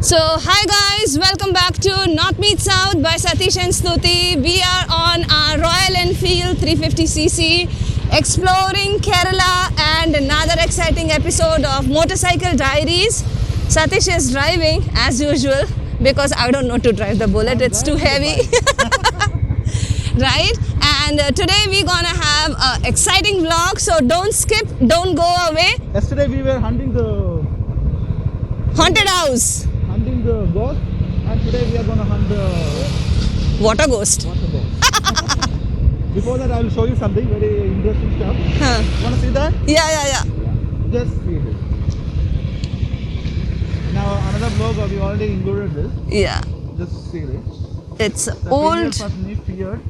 So, hi guys, welcome back to North Meet South by Satish and Stuti. We are on our Royal Enfield 350cc exploring Kerala and another exciting episode of Motorcycle Diaries. Satish is driving as usual because I don't know to drive the Bullet, it's too heavy. Right? And today we're gonna have an exciting vlog, so don't skip, don't go away. Yesterday we were hunting the Haunted house. ghost, and today we are going to hunt the Water ghost. water ghost. Before that, I will show you something very interesting stuff. Huh. Want to see that? Yeah. Just see this. Now another vlog we already included this. Yeah. Just see this. It's The old feared.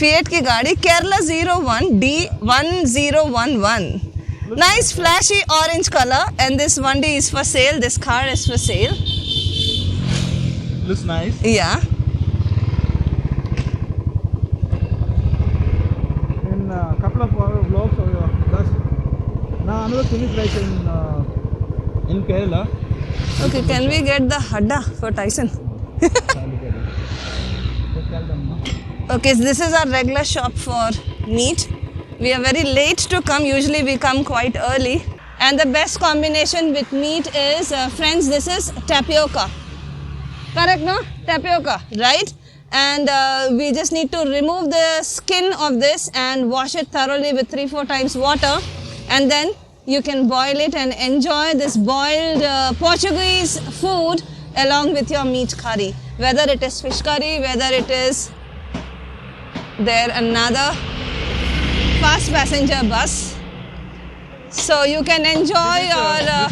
Fiat ki gaadi, Kerala 01 D1011. Nice flashy orange color, and this 1D is for sale. This car is for sale. Looks nice. Yeah. In a couple of our vlogs, that's now another thing is like in Kerala. Okay, can we get the Hadda for Tyson? Just tell them, no? Okay, so this is our regular shop for meat. We are very late to come. Usually we come quite early. And the best combination with meat is, friends, this is tapioca. Correct, no? Tapioca, right? And we just need to remove the skin of this and wash it thoroughly with 3-4 times water. And then you can boil it and enjoy this boiled Portuguese food along with your meat curry. Whether it is fish curry, whether it is there another fast passenger bus. So you can enjoy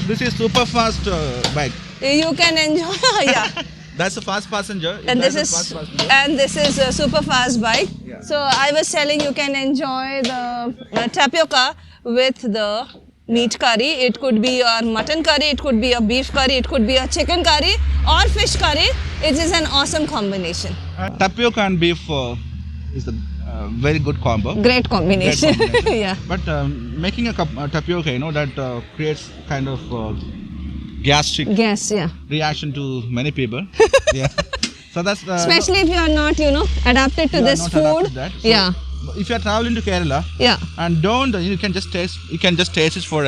This is super fast bike. you can enjoy, yeah. That's a fast passenger. And That's this a fast is passenger. a super fast bike. Yeah. So I was telling you can enjoy the tapioca with the meat curry. It could be your mutton curry, it could be a beef curry, it could be a chicken curry or fish curry. It is an awesome combination. Tapioca and beef is a very good combo. Great combination. Great combination. Yeah. But making a tapioca, that creates kind of gastric Yes, yeah. reaction to many people. Yeah. So that's Especially if you are not, adapted to you are this not food. adapted to that. So Yeah. if you are traveling to Kerala Yeah. and you can just taste it for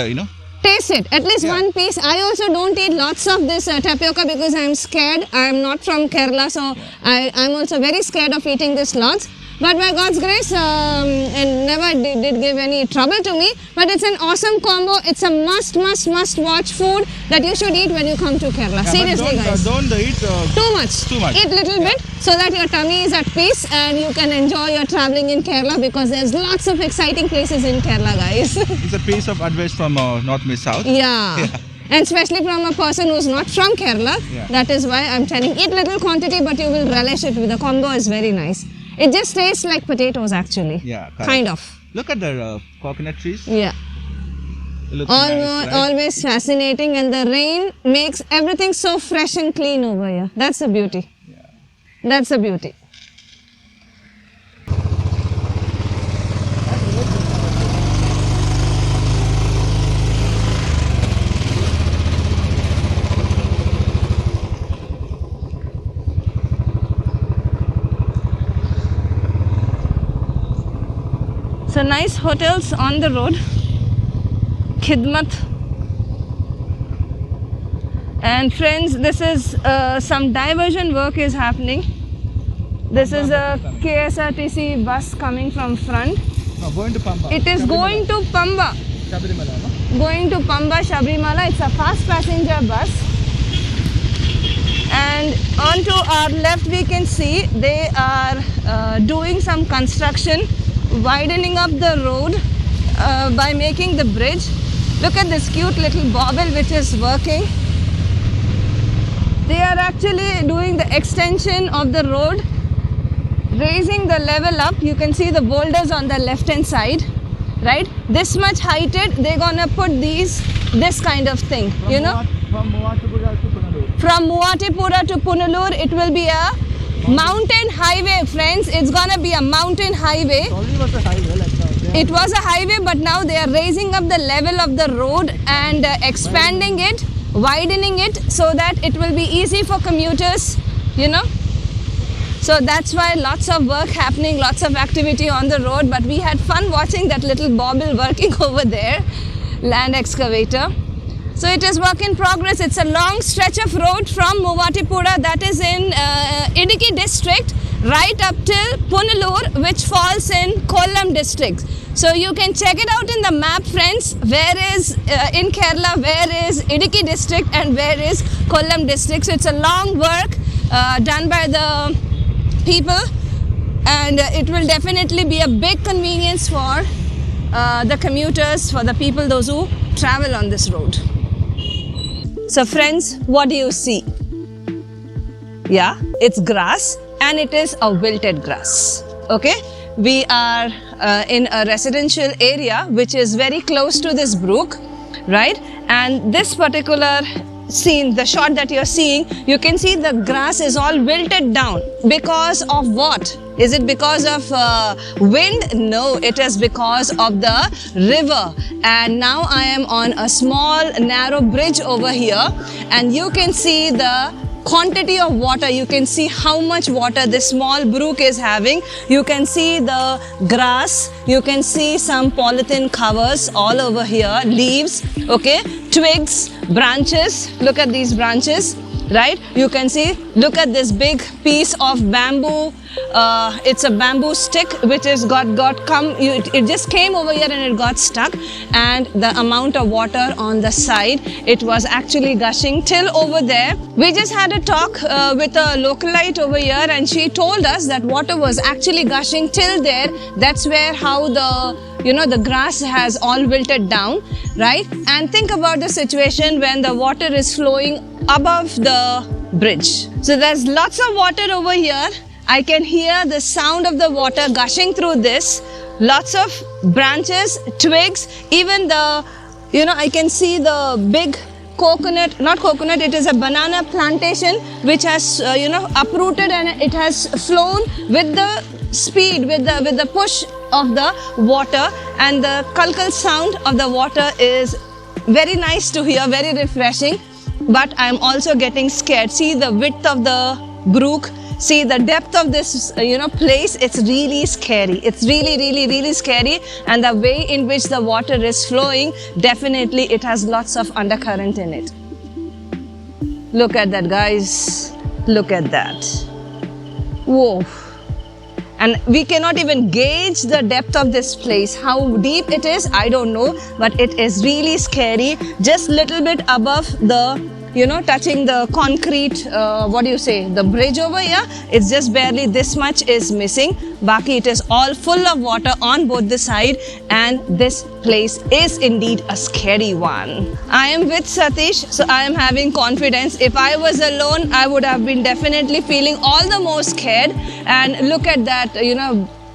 Taste it, at least Yeah. one piece. I also don't eat lots of this tapioca because I'm scared. I'm not from Kerala, so I'm also very scared of eating this lots. But by God's grace, it never did give any trouble to me. But it's an awesome combo. It's a must watch food that you should eat when you come to Kerala. Seriously, guys. Don't eat Too much. Too much. Eat little bit so that your tummy is at peace and you can enjoy your traveling in Kerala because there's lots of exciting places in Kerala, guys. It's a piece of advice from North Meet South. Yeah. And especially from a person who's not from Kerala. Yeah. That is why I'm telling eat little quantity but you will relish it. The combo is very nice. It just tastes like potatoes actually. Yeah, correct. Kind of. Look at the coconut trees. Yeah. They look nice, right? Always fascinating, and the rain makes everything so fresh and clean over here. That's the beauty. Yeah. That's the beauty. So nice hotels on the road. Khidmat. And friends, this is some diversion work is happening. This is a KSRTC bus coming from front. No, going to Pamba. It is going to Pamba. Sabrimala, no? Going to Pamba, Sabrimala. It's a fast passenger bus. And onto our left we can see they are doing some construction, widening up the road by making the bridge. Look at this cute little bobble which is working. They are actually doing the extension of the road, raising the level up. You can see the boulders on the left hand side, right? This much heighted, they're gonna put this kind of thing, From Muvatupura to Punalur. From Muvatipura to Punalur, it will be a mountain highway, friends. It's gonna be a mountain highway. It already was a highway like that. It was a highway, but now they are raising up the level of the road and expanding it widening it so that it will be easy for commuters, you know. So that's why lots of work happening, lots of activity on the road. But we had fun watching that little bobble working over there, land excavator. So it is work in progress. It's a long stretch of road from Muvatipura, that is in Idiki district, right up till Punalur, which falls in Kollam district. So you can check it out in the map, friends. Where is in Kerala, where is Idiki district and where is Kollam district. So it's a long work done by the people, and it will definitely be a big convenience for the commuters, for the people, those who travel on this road. So friends, what do you see? Yeah, it's grass, and it is a wilted grass. Okay, we are in a residential area which is very close to this brook, right? And this particular scene, the shot that you're seeing, you can see the grass is all wilted down. Because of what? Is it because of wind? No, it is because of the river. And now I am on a small narrow bridge over here, and you can see the quantity of water. You can see how much water this small brook is having. You can see the grass, you can see some polythene covers all over here, leaves, okay, twigs, branches. Look at these branches, right? You can see, look at this big piece of bamboo. It's a bamboo stick which has it just came over here and it got stuck, and the amount of water on the side, it was actually gushing till over there. We just had a talk with a localite over here, and she told us that water was actually gushing till there. That's where how the grass has all wilted down, right? And think about the situation when the water is flowing above the bridge. So there's lots of water over here. I can hear the sound of the water gushing through this. Lots of branches, twigs, even I can see the big it is a banana plantation which has, uprooted, and it has flown with the speed, with the push of the water, and the kalkal sound of the water is very nice to hear, very refreshing. But I'm also getting scared. See the width of the brook. See the depth of this, place. It's really scary. It's really, really, really scary. And the way in which the water is flowing, definitely it has lots of undercurrent in it. Look at that, guys. Look at that. Whoa. And we cannot even gauge the depth of this place. How deep it is, I don't know. But it is really scary. Just little bit above the touching the concrete, the bridge over here, it's just barely this much is missing. Baki, it is all full of water on both the side, and this place is indeed a scary one. I am with Satish, so I am having confidence. If I was alone, I would have been definitely feeling all the more scared. And look at that,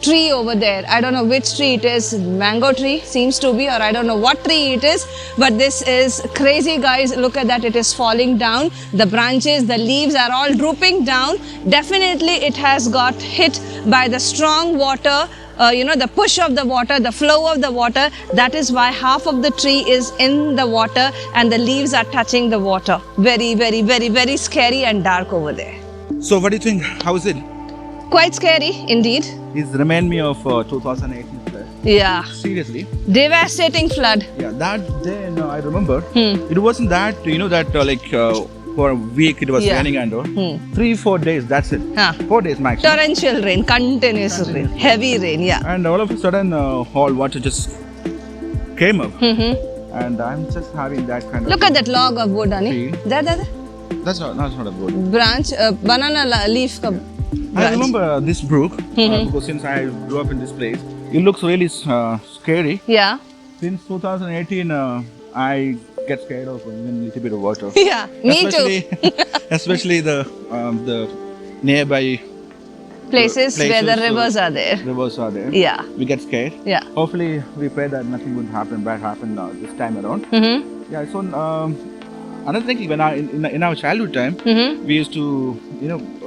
tree over there. I don't know which tree it is. Mango tree seems to be, or I don't know what tree it is, but this is crazy, guys. Look at that, it is falling down. The branches, the leaves are all drooping down. Definitely it has got hit by the strong water, the push of the water, the flow of the water. That is why half of the tree is in the water and the leaves are touching the water. Very, very, very, very scary and dark over there. So what do you think? How is it? Quite scary indeed. It reminds me of 2018 flood. Yeah. Seriously. Devastating flood. Yeah, that day I remember. It wasn't that for a week it was raining and all. 3-4 days, that's it. 4 days max. Torrential rain, continuous rain, heavy rain, yeah. And all of a sudden, all water just came up. And I'm just having that kind of. Look at that log of wood, Ani. There. That's not a wood. Branch, banana leaf. I remember this brook because since I grew up in this place, it looks really scary. Yeah. Since 2018, I get scared of even a little bit of water. Yeah, me too. Especially the nearby places where the rivers are there. Rivers are there. Yeah. We get scared. Yeah. Hopefully, we pray that nothing would happen, bad happen this time around. Yeah. So another thing, when in our childhood time, we used to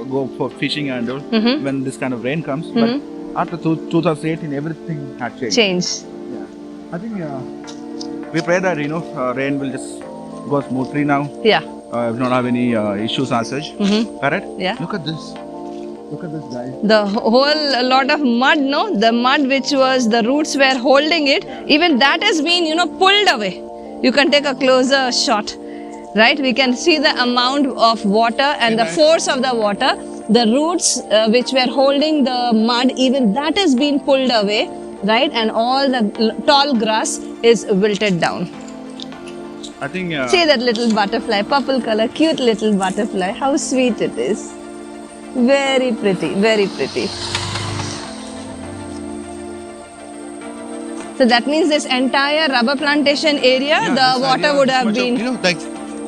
go for fishing and all when this kind of rain comes. But after 2018, everything had changed. Change. Yeah. I think we pray that rain will just got smooth tree now. Yeah. We don't have any issues as such. Correct? Yeah. Look at this. Look at this, guys. The whole lot of mud, no? The mud which was, the roots were holding it, even that has been, pulled away. You can take a closer shot, right? We can see the amount of water and the force of the water. The roots which were holding the mud, even that has been pulled away, right? And all the tall grass is wilted down. I think. See that little butterfly, purple color, cute little butterfly. How sweet it is. Very pretty, very pretty. So that means this entire rubber plantation area, the water would have been... like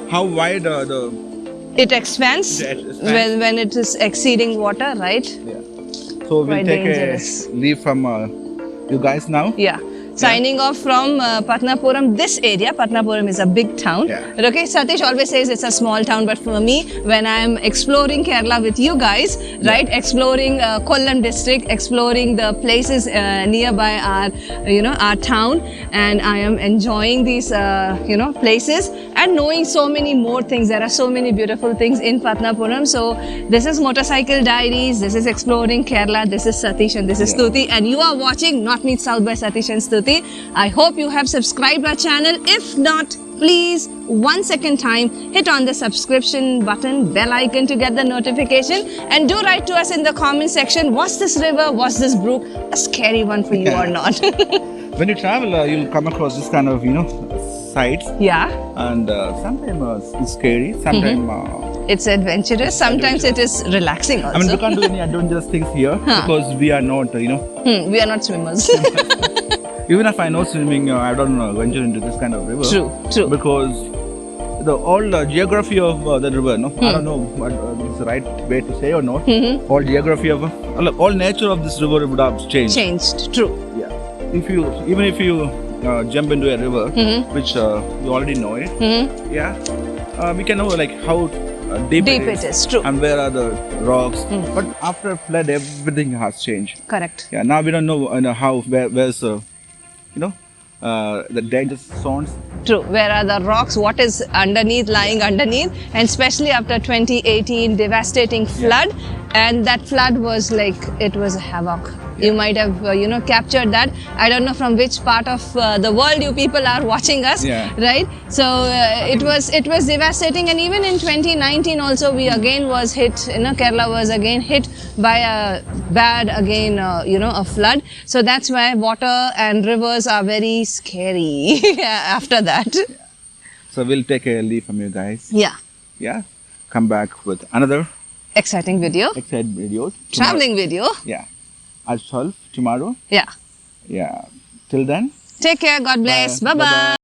how wide It expands when it is exceeding water, right? Yeah. So we'll Quite take dangerous. a leave from you guys now. Yeah. Signing off from Patnapuram, this area. Patnapuram is a big town. Yeah. But okay, Satish always says it's a small town, but for me, when I am exploring Kerala with you guys, right, exploring Kollam district, exploring the places nearby our town, and I am enjoying these, places and knowing so many more things. There are so many beautiful things in Patnapuram. So this is Motorcycle Diaries, this is Exploring Kerala, this is Satish and this is Stuti, and you are watching North Meets South by Satish and Stuti. I hope you have subscribed our channel. If not, please, one second time, hit on the subscription button, bell icon to get the notification, and do write to us in the comment section, was this river, was this brook a scary one for you or not? When you travel, you'll come across this kind of, sights. Yeah. And sometimes it's scary, sometimes... It's adventurous, sometimes it is relaxing also. I mean, we can't do any adventurous things here because we are not, We are not swimmers. Even if I know swimming, I don't venture into this kind of river. True. Because all geography of the river, I don't know what is the right way to say or not. All geography of, all nature of this river would have changed. True. Yeah. Even if you jump into a river, which you already know it, we can know like how deep it is. True. And where are the rocks. But after a flood, everything has changed. Correct. Yeah. Now we don't know where's the dangerous zones. True. Where are the rocks? What is lying underneath? And especially after 2018 devastating flood, and that flood was like, it was a havoc. You might have, captured that. I don't know from which part of the world you people are watching us, right? So it was devastating, and even in 2019 also we again was hit. Kerala was again hit by a bad a flood. So that's why water and rivers are very scary after that. So we'll take a leave from you guys. Yeah. Yeah. Come back with another exciting videos. Traveling video. Yeah. At 12 tomorrow. Yeah. Yeah. Till then. Take care. God bless. Bye-bye.